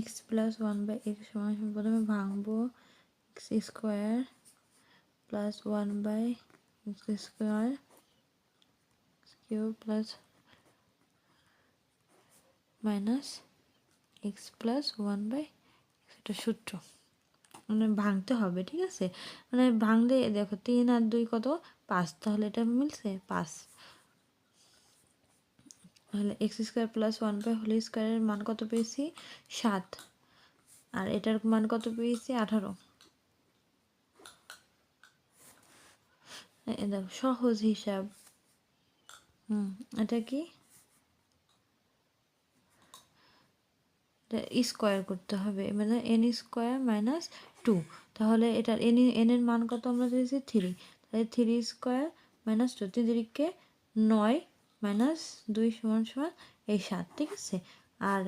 x plus 1/x সমান প্রথমে ভাঙবো x square plus 1/x square cube plus minus x plus 1/x, এটা সূত্র মানে ভাঙতে হবে, ঠিক আছে। মানে ভাঙলে দেখো 3 আর 2 কত 5, তাহলে এটা মিলছে 5। তাহলে এক্স স্কোয়ার প্লাস 1/হোল স্কোয়ারের মান কত পেয়েছি 7, আর এটার মান কত পেয়েছি 18। দেখো সহজ হিসাব। এটা কি স্কোয়ার করতে হবে, মানে n স্কোয়ার মাইনাস 2, তাহলে এটার n এর মান কত আমরা দিয়েছি 3, তাহলে 3 স্কোয়ার মাইনাস 2, 3 তিরিকে 9 মাইনাস 2 সমান সমান এই 7, ঠিক আছে। আর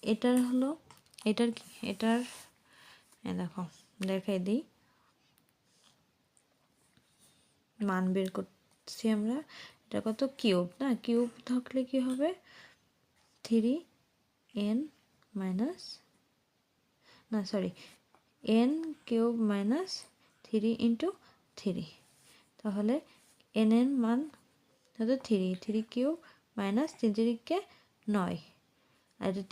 এটার হলো এটার কি এটার দেখো দেখাই দিই, মান বের করছি আমরা। এটা কত কিউব, না কিউব থাকলে কি হবে 3n মাইনাস না sorry n cube minus 3 into 3, তাহলে n এর মান হতো 3 কিউব মাইনাস 3 তিরিকে 9, আর এটা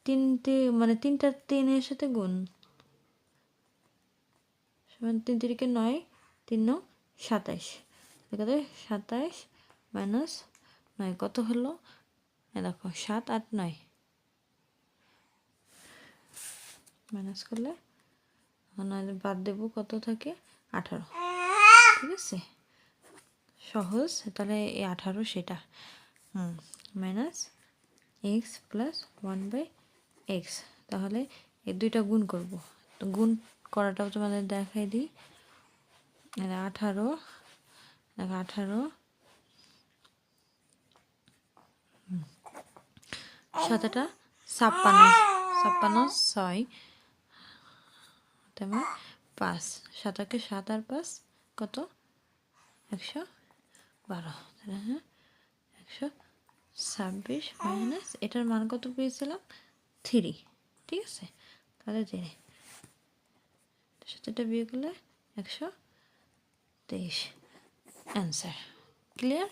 তিনটে মানে 3টা 3 এর সাথে গুণ সমান 3 তিরিকে 9, 3 9 27, কত 27 মাইনাস 9 কত হলো, দেখো 7 8 9 মাইনাস করলে বাদ দেবো কত থাকে 18, ঠিক আছে সহজ। তাহলে এই 18 সেটা মাইনাস এক্স প্লাস 1/x, তাহলে এই দুইটা গুণ করব, তো গুণ করাটাও তোমাদের দেখাই দিই। 18 দেখো 18 7টা 56 6 তেমন 5, 7কে 7 আর 5 কত 112, হ্যাঁ 126 মাইনাস এটার মান কত পেয়েছিলাম 3, ঠিক আছে। তাহলে জেনে সাথে বিয়ে করলে 123 অ্যান্সার। ক্লিয়ার?